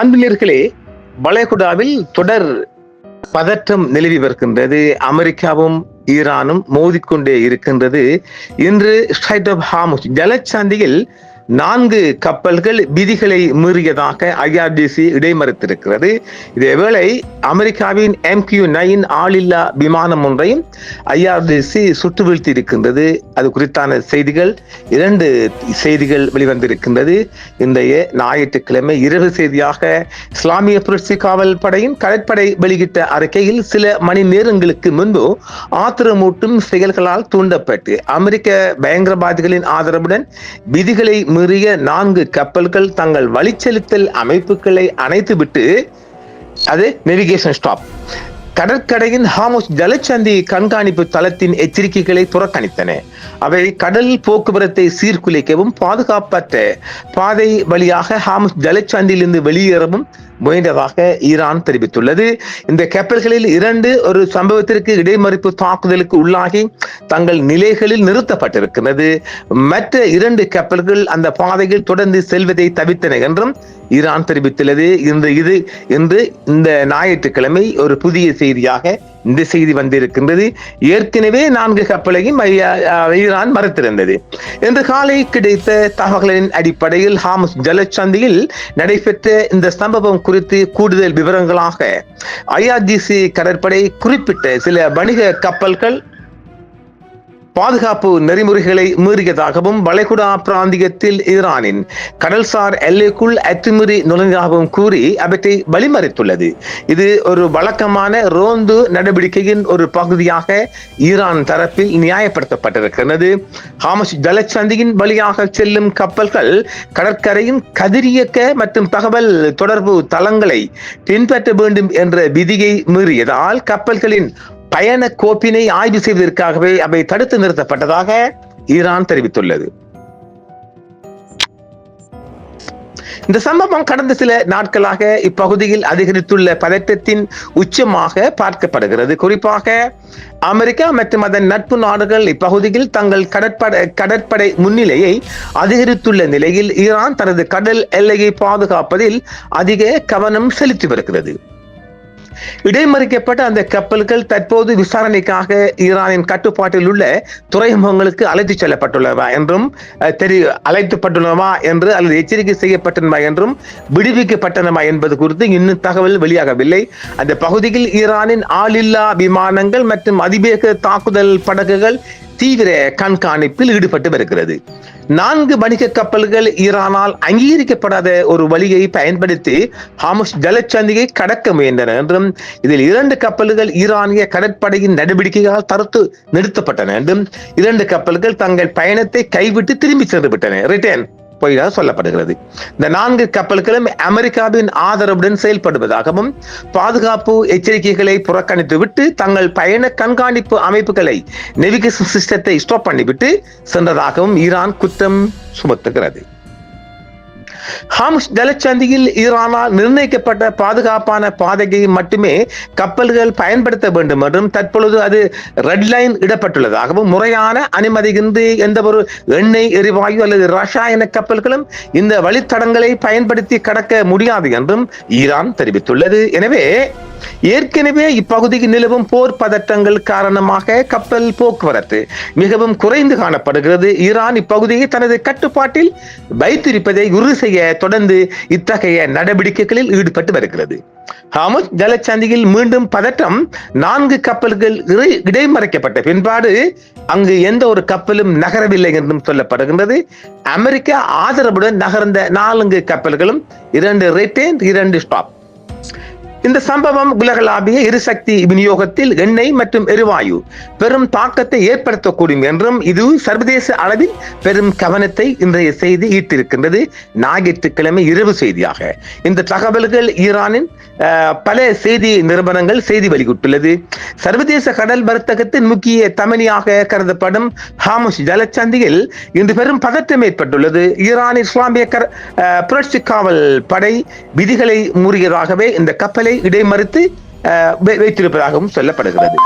அன்பினர்களே, வளைகுடாவில் தொடர் பதற்றம் நிலவி வருகின்றது. அமெரிக்காவும் ஈரானும் மோதிக்கொண்டே இருக்கின்றது. இன்று ஸ்ட்ரைட் ஆஃப் ஹார்முஸ் ஜலச்சந்தியில் 4 கப்பல்கள் விதிகளை மீறியதாக IRGC இடைமறித்திருக்கிறது. இதேவேளை அமெரிக்காவின் MQ-9 ஆளில்லா விமானம் ஒன்றையும் IRGC சுட்டு வீழ்த்தி இருக்கின்றது. அது குறித்தான செய்திகள் 2 செய்திகள் வெளிவந்திருக்கின்றது. இன்றைய ஞாயிற்றுக்கிழமை இரவு செய்தியாக இஸ்லாமிய புரட்சி காவல் படையின் கடற்படை வெளியிட்ட அறிக்கையில் சில மணி நேரங்களுக்கு முன்பு ஆத்திரமூட்டும் செயல்களால் தூண்டப்பட்டு அமெரிக்க பயங்கரவாதிகளின் ஆதரவுடன் விதிகளை மீறிய 4 கப்பல்கள் தங்கள் வழிச்செலுத்தல் அமைப்புகளை அணைத்துவிட்டு அது நேவிகேஷன் ஸ்டாப் கடற்கரையின் ஹார்முஸ் ஜலச்சந்தி கண்காணிப்பு தளத்தின் எச்சரிக்கைகளை புறக்கணித்தன. அவை கடல் போக்குவரத்தை சீர்குலைக்கவும் பாதுகாப்பற்ற பாதை வழியாக ஹார்முஸ் ஜலச்சந்தியிலிருந்து வெளியேறவும் முயன்றதாக ஈரான் தெரிவித்துள்ளது. இந்த கப்பல்களில் 2 ஒரு சம்பவத்திற்கு இடைமறிப்பு தாக்குதலுக்கு உள்ளாகி தங்கள் நிலைகளில் நிறுத்தப்பட்டிருக்கிறது. மற்ற 2 கப்பல்கள் அந்த பாதையில் தொடர்ந்து செல்வதை தவிர்த்தன என்றும் ஈரான் தெரிவித்துள்ளது. இன்று இந்த ஞாயிற்றுக்கிழமை ஒரு புதிய செய்தியாக இந்த செய்தி வந்திருக்கின்றது. ஏற்கனவே 4 கப்பலையும் ஈரான் மறுத்திருந்தது. இன்று காலை கிடைத்த தகவல்களின் அடிப்படையில் ஹார்முஸ் ஜலச்சந்தியில் நடைபெற்ற இந்த சம்பவம் குறித்து கூடுதல் விவரங்களாக IRGC கடற்படை குறிப்பிட்ட சில வணிக கப்பல்கள் பாதுகாப்பு நெறிமுறைகளை மீறியதாகவும் வளைகுடா பிராந்தியத்தில் ஈரானின் கடல்சார் எல்லைக்குள் அத்துமீறி நுழைந்ததாகவும் கூறி அவற்றை வழிமறித்துள்ளது. இது ஒரு வழக்கமான ரோந்து நடவடிக்கையின் ஒரு பகுதியாக ஈரான் தரப்பில் நியாயப்படுத்தப்பட்டிருக்கிறது. ஹார்முஸ் ஜலச்சந்தியின் வழியாக செல்லும் கப்பல்கள் கடற்கரையின் கதிரியக்க மற்றும் தகவல் தொடர்பு தளங்களை பின்பற்ற வேண்டும் என்ற விதியை மீறியதால் கப்பல்களின் பயண கோப்பினை ஆய்வு செய்வதற்காகவே அவை தடுத்து நிறுத்தப்பட்டதாக ஈரான் தெரிவித்துள்ளது. இந்த சம்பவம் கடந்த சில நாட்களாக இப்பகுதியில் அதிகரித்துள்ள பதற்றத்தின் உச்சமாக பார்க்கப்படுகிறது. குறிப்பாக அமெரிக்கா மற்றும் அதன் நட்பு நாடுகள் இப்பகுதியில் தங்கள் கடற்படை முன்னிலையை அதிகரித்துள்ள நிலையில் ஈரான் தனது கடல் எல்லையை பாதுகாப்பதில் அதிக கவனம் செலுத்தி வருகிறது. இடைமறிக்கப்பட்ட அந்த கப்பல்கள் தற்போது விசாரணைக்காக ஈரானின் கட்டுப்பாட்டில் உள்ள துறைமுகங்களுக்கு அழைத்துச் செல்லப்பட்டுள்ளவா என்றும் அழைக்கப்பட்டுள்ளவா என்று அல்லது எச்சரிக்கை செய்யப்பட்டனவா என்றும் விடுவிக்கப்பட்டனவா என்பது குறித்து இன்னும் தகவல் வெளியாகவில்லை. அந்த பகுதியில் ஈரானின் ஆளில்லா விமானங்கள் மற்றும் அதிவேக தாக்குதல் படகுகள் தீவிர கண்காணிப்பில் ஈடுபட்டு வருகிறது. 4 வணிக கப்பல்கள் ஈரானால் அங்கீகரிக்கப்படாத ஒரு வழியை பயன்படுத்தி ஹார்முஸ் ஜலச்சந்தியை கடக்க முயன்றன என்றும் இதில் 2 கப்பல்கள் ஈரானிய கடற்படையின் நடவடிக்கையால் தடுத்து நிறுத்தப்பட்டன என்றும் 2 கப்பல்கள் தங்கள் பயணத்தை கைவிட்டு திரும்பி சென்று விட்டன ரிட்டர்ன் போயாக சொல்லப்படுகிறது. இந்த 4 கப்பல்களும் அமெரிக்காவின் ஆதரவுடன் செயல்படுவதாகவும் பாதுகாப்பு எச்சரிக்கைகளை புறக்கணித்து விட்டு தங்கள் பயண கண்காணிப்பு அமைப்புகளை நேவிகேஷன் சிஸ்டத்தை ஸ்டாப் பண்ணிவிட்டு சென்றதாகவும் ஈரான் குற்றம் சுமத்துகிறது. ஹார்முஸ் ஜலச்சந்தியில் ஈரானால் நிர்ணயிக்கப்பட்ட பாதுகாப்பான பாதையை மட்டுமே கப்பல்கள் பயன்படுத்த வேண்டும் என்றும் தற்பொழுது அது ரெட் லைன் இடப்பட்டுள்ளதாகவும் முறையான அனுமதியின்றி எந்த ஒரு எண்ணெய் எரிவாயு அல்லது ரசாயன கப்பல்களும் இந்த வழித்தடங்களை பயன்படுத்தி கடக்க முடியாது என்றும் ஈரான் தெரிவித்துள்ளது. எனவே ஏற்கனவே இப்பகுதியில் நிலவும் போர் பதற்றங்கள் காரணமாக கப்பல் போக்குவரத்து மிகவும் குறைந்து காணப்படுகிறது. ஈரான் இப்பகுதியை தனது கட்டுப்பாட்டில் வைத்திருப்பதை உறுதி செய்ய தொடர்ந்து இத்தகைய நடவடிக்கைகளில் ஈடுபட்டு வருகிறது. ஹார்முஸ் ஜலச்சந்தியில் மீண்டும் பதற்றம். 4 கப்பல்கள் இடைமறிக்கப்பட்ட பின்பாடு அங்கு எந்த ஒரு கப்பலும் நகரவில்லை என்றும் சொல்லப்படுகின்றது. அமெரிக்கா ஆதரவுடன் நகர்ந்த 4 கப்பல்களும் 2 ரிட்டர்ன் 2 ஸ்டாப். இந்த சம்பவம் உலகளாவிய எரிசக்தி விநியோகத்தில் எண்ணெய் மற்றும் எரிவாயு பெரும் தாக்கத்தை ஏற்படுத்தக்கூடும் என்றும் இது சர்வதேச அளவில் பெரும் கவனத்தை இன்றைய செய்தி ஈர்த்திருக்கின்றது. ஞாயிற்றுக்கிழமை இரவு செய்தியாக இந்த தகவல்கள் ஈரானின் பல செய்தி நிறுவனங்கள் செய்தி வெளியிட்டுள்ளது. சர்வதேச கடல் வர்த்தகத்தின் முக்கிய தமனியாக கருதப்படும் ஹார்முஸ் ஜலச்சந்தியில் இன்று பெரும் பதற்றம் ஏற்பட்டுள்ளது. ஈரான் இஸ்லாமிய புரட்சி காவல் படை விதிகளை மீறியதாகவே இந்த கப்பலை இடைமறித்து வைத்திருப்பதாகவும் சொல்லப்படுகிறது.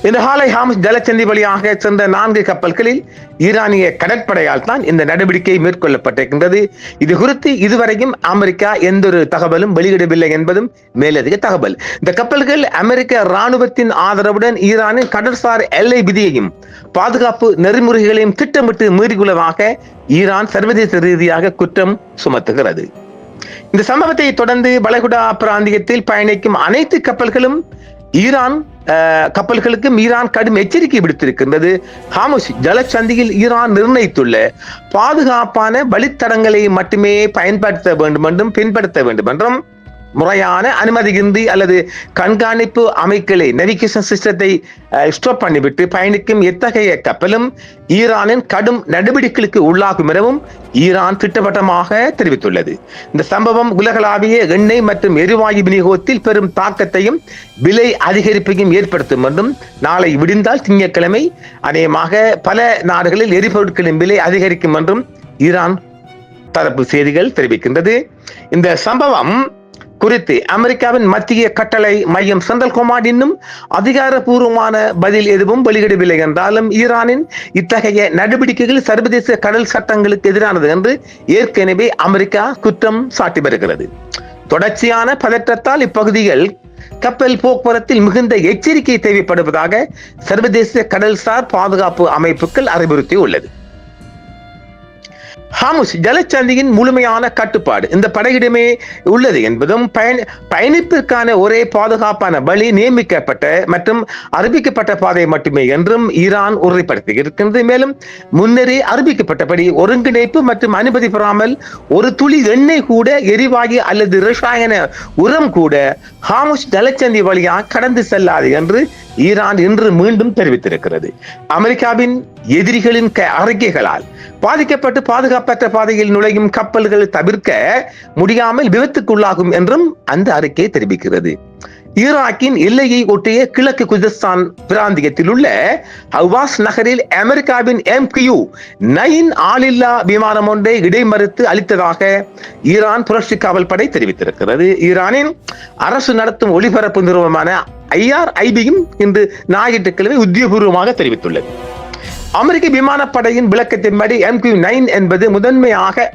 இந்த காலை ஹார்முஸ் ஜலசந்தி வழியாக சென்ற 4 கப்பல்களில் ஈரானிய கடற்படையால் தான் இந்த நடவடிக்கை மேற்கொள்ளப்பட்டிருக்கின்றது. இது குறித்து இதுவரையும் அமெரிக்கா எந்த ஒரு தகவலும் வெளியிடவில்லை என்பதும் மேலதிக தகவல். இந்த கப்பல்கள் அமெரிக்க ராணுவத்தின் ஆதரவுடன் ஈரானின் கடற்சார் எல்லை விதியையும் பாதுகாப்பு நெறிமுறைகளையும் திட்டமிட்டு மீறியுள்ளதாக ஈரான் சர்வதேச ரீதியாக குற்றம் சுமத்துகிறது. இந்த சம்பவத்தை தொடர்ந்து வளைகுடா பிராந்தியத்தில் பயணிக்கும் அனைத்து கப்பல்களுக்கும் ஈரான் கடும் எச்சரிக்கை விடுத்திருக்கின்றது. ஹார்முஸ் ஜலசந்தியில் ஈரான் நிர்ணயித்துள்ள பாதுகாப்பான வழித்தடங்களை மட்டுமே பயன்படுத்த வேண்டும் என்றும் பின்பற்ற வேண்டும் என்றும் முறையான அனுமதியின்றி அல்லது கண்காணிப்பு அமைப்புகளை நேவிகேஷன் சிஸ்டத்தை ஸ்டாப் பண்ணிவிட்டு பயணிக்கும் எத்தகைய கப்பலும் ஈரானின் கடும் நடவடிக்கைகளுக்கு உள்ளாகும் எனவும் ஈரான் திட்டவட்டமாக தெரிவித்துள்ளது. இந்த சம்பவம் உலகளாவிய எண்ணெய் மற்றும் எரிவாயு விநியோகத்தில் பெரும் தாக்கத்தையும் விலை அதிகரிப்பையும் ஏற்படுத்தும் என்றும் நாளை விடிந்தால் திங்கட்கிழமை அநேகமாக பல நாடுகளில் எரிபொருட்களின் விலை அதிகரிக்கும் என்றும் ஈரான் தரப்பு செய்திகள் தெரிவிக்கின்றது. இந்த சம்பவம் குறித்து அமெரிக்காவின் மத்திய கட்டளை மையம் சென்ட்ரல் கமாண்ட் இன்னும் அதிகாரப்பூர்வமான பதில் எதுவும் வெளியிடவில்லை என்றாலும் ஈரானின் இத்தகைய நடவடிக்கைகள் சர்வதேச கடல் சட்டங்களுக்கு எதிரானது என்று ஏற்கனவே அமெரிக்கா குற்றம் சாட்டி வருகிறது. தொடர்ச்சியான பதற்றத்தால் இப்பகுதிகள் கப்பல் போக்குவரத்தில் மிகுந்த எச்சரிக்கை தேவைப்படுவதாக சர்வதேச கடல்சார் பாதுகாப்பு அமைப்புகள் அறிவுறுத்தியுள்ளது. ஹார்முஸ் ஜலசந்தியின் முழுமையான கட்டுப்பாடு இந்த படையிடமே உள்ளது என்பதும் பயணிப்பிற்கான ஒரே பாதுகாப்பான வழி நியமிக்கப்பட்ட மற்றும் அறிவிக்கப்பட்ட பாதை மட்டுமே என்றும் ஈரான் உறுதிப்படுத்தி இருக்கின்றது. மேலும் முன்னரே அறிவிக்கப்பட்டபடி ஒருங்கிணைப்பு மற்றும் அனுமதி பெறாமல் ஒரு துளி எண்ணெய் கூட எரிவாயு அல்லது ரசாயன உரம் கூட ஹார்முஸ் ஜலசந்தி வழியாக கடந்து செல்லாது என்று ஈரான் இன்று மீண்டும் தெரிவித்திருக்கிறது. அமெரிக்காவின் எதிரிகளின் அறிக்கைகளால் பாதிக்கப்பட்டு பாதுகாப்பற்ற பாதையில் நுழையும் கப்பல்கள் தவிர்க்க முடியாமல் விபத்துக்குள்ளாகும் என்றும் அந்த அறிக்கை தெரிவிக்கிறது. ஈராக்கின் எல்லையை ஒட்டிய கிழக்கு குர்திஸ்தான் பிராந்தியத்தில் உள்ள ஹவாஸ் நகரில் அமெரிக்காவின் MQ-9 ஆளில்லா விமானம் ஒன்றை இடைமறித்து அளித்ததாக ஈரான் புரட்சி காவல் படை தெரிவித்திருக்கிறது. ஈரானின் அரசு நடத்தும் ஒளிபரப்பு நிறுவனமான IRIB-யும் இன்று ஞாயிற்றுக்கிழமை உத்தியோகபூர்வமாக தெரிவித்துள்ளது. அமெரிக்க விமானப்படையின் விளக்கத்தின்படி MQ-9 என்பது முதன்மையாக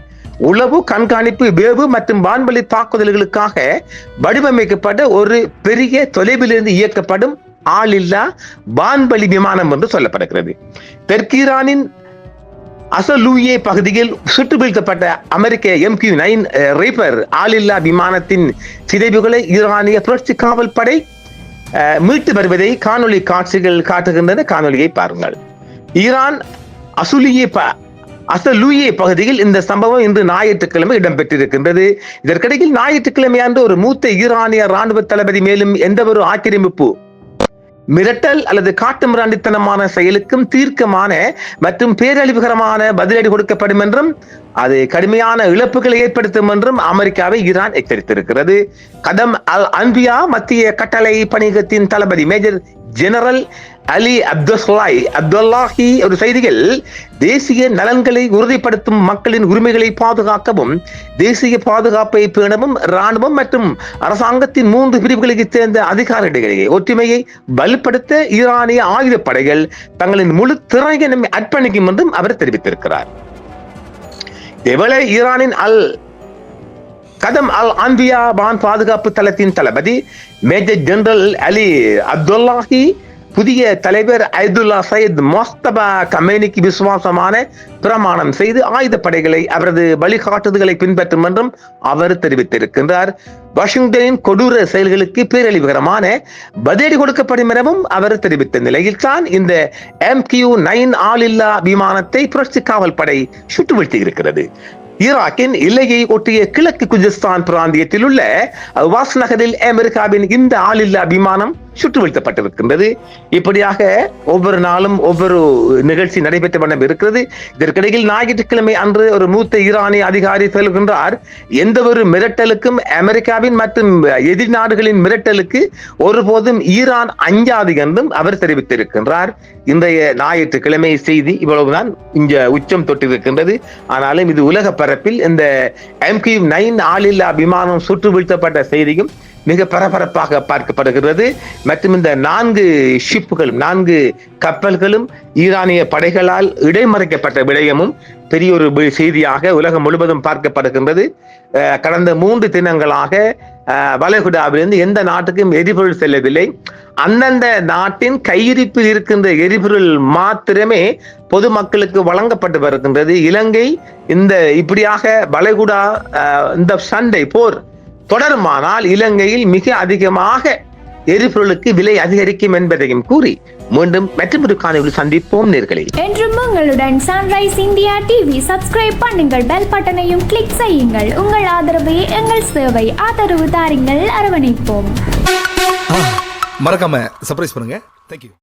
உளவு, கண்காணிப்பு, வேவு மற்றும் வான்வழி தாக்குதல்களுக்காக வடிவமைக்கப்பட்ட ஒரு பெரிய தொலைவிலிருந்து இயக்கப்படும் ஆளில்லா வான்வழி விமானம் என்று சொல்லப்படுகிறது. தெற்கு ஈரானின் அசலூயே பகுதியில் சுட்டு வீழ்த்தப்பட்ட அமெரிக்க MQ-9 ரீப்பர் ஆளில்லா விமானத்தின் சிதைவுகளை ஈரானிய புரட்சி காவல் படை மீட்டு வருவதை காணொலி காட்சிகள் காட்டுகின்றன. காணொலியை பாருங்கள். ஈரான் அசலூயே பகுதியில் இந்த சம்பவம் இன்று ஞாயிற்றுக்கிழமை இடம்பெற்றிருக்கின்றது. இதற்கிடையில் ஞாயிற்றுக்கிழமை அன்று ஒரு மூத்த ஈரானிய ராணுவ தளபதி மேலும் எந்த ஒரு ஆக்கிரமிப்பு, மிரட்டல் அல்லது காட்டுமிராண்டித்தனமான செயலுக்கும் தீர்க்கமான மற்றும் பேரழிவுகரமான பதிலடி கொடுக்கப்படும் என்றும் அது கடுமையான இழப்புகளை ஏற்படுத்தும் என்றும் அமெரிக்காவை ஈரான் எச்சரித்திருக்கிறது. கதம் அல் அன்பியா மத்திய கட்டளை பணியகத்தின் தளபதி மேஜர் ஜெனரல் அலி அப்துல்லாஹி ஒரு செய்தியில், தேசிய நலன்களை உறுதிப்படுத்தும் மக்களின் உரிமைகளை பாதுகாக்கவும் தேசிய பாதுகாப்பை பேணவும் இராணுவம் மற்றும் அரசாங்கத்தின் 3 பிரிவுகளுக்கு சேர்ந்த அதிகாரிகளிடையே ஒற்றுமையை வலுப்படுத்த ஈரானிய ஆயுதப்படைகள் தங்களின் முழு திறனையும் அர்ப்பணிக்கும் என்றும் அவர் தெரிவித்திருக்கிறார். இதேவேளை ஈரானின் கதம் அல் அன்பியா வான் பாதுகாப்பு தளத்தின் தளபதி மேஜர் ஜெனரல் அலி அப்துல்லாஹி புதிய தலைவர் ஐதுல்லா சையத் மொஸ்தபா கமேனிக்கு விசுவாசமான பிரமாணம் செய்து ஆயுதப்படைகளை அவரது வழிகாட்டுதல்களை பின்பற்றும் என்றும் அவர் தெரிவித்திருக்கின்றார். வாஷிங்டனின் கொடூர செயல்களுக்கு பேரழிவுகரமான பதிலடி கொடுக்கப்படும் எனவும் அவர் தெரிவித்த நிலையில் தான் இந்த MQ-9 ஆளில்லா விமானத்தை புரட்சி காவல் படை சுட்டு வீழ்த்தியிருக்கிறது. ஈராக்கின் எல்லையை ஒட்டிய கிழக்கு குர்திஸ்தான் பிராந்தியத்தில் உள்ள வாஸ் நகரில் அமெரிக்காவின் இந்த ஆளில்லா விமானம் சுட்டு வீழ்த்தப்பட்டிருக்கின்றது. இப்படியாக ஒவ்வொரு நாளும் ஒவ்வொரு நிகழ்ச்சி நடைபெற்ற வண்ணம் இருக்கிறது. இதற்கிடையில் ஞாயிற்றுக்கிழமை அன்று ஒரு மூத்த ஈரானிய அதிகாரி சொல்கின்றார், எந்த ஒரு மிரட்டலுக்கும் அமெரிக்காவின் மற்றும் எதிர் நாடுகளின் மிரட்டலுக்கு ஒருபோதும் ஈரான் அஞ்சாது என்றும் அவர் தெரிவித்திருக்கின்றார். இன்றைய ஞாயிற்றுக்கிழமை செய்தி இவ்வளவுதான் இங்க உச்சம் தொட்டிருக்கின்றது. ஆனாலும் இது உலக பரப்பில் இந்த MQ-9 ஆளில்லா விமானம் சுட்டு வீழ்த்தப்பட்ட செய்தியும் மிக பரபரப்பாக பார்க்கப்படுகிறது. மற்றும் இந்த 4 கப்பல்களும் ஈரானிய படைகளால் இடைமறிக்கப்பட்ட விடயமும் பெரிய ஒரு செய்தியாக உலகம் முழுவதும் பார்க்கப்படுகின்றது. கடந்த 3 தினங்களாக வளைகுடாவிலிருந்து எந்த நாட்டுக்கும் எரிபொருள் செல்லவில்லை. அந்தந்த நாட்டின் கையிருப்பில் இருக்கின்ற எரிபொருள் மாத்திரமே பொதுமக்களுக்கு வழங்கப்பட்டு வருகின்றது. இலங்கை இந்த இப்படியாக வளைகுடா இந்த சண்டை போர் தொடருமானால் இலங்கையில் மிக அதிகமாக எரிபொருளுக்கு விலை அதிகரிக்கும் என்பதையும் கூறி மீண்டும் மற்றொரு காணொளியில் சந்திப்போம் நேர்களே. என்றும் உங்களுடன் சன்ரைஸ் இந்தியா டிவி சப்ஸ்கிரைப் பண்ணுங்கள், பெல் பட்டனையும் கிளிக் செய்யுங்கள். உங்கள் ஆதரவே எங்கள் சேவை. ஆதரவு தாருங்கள், அரவணைப்போம். மறக்காம சர்ப்ரைஸ் பண்ணுங்க. தேங்க்யூ.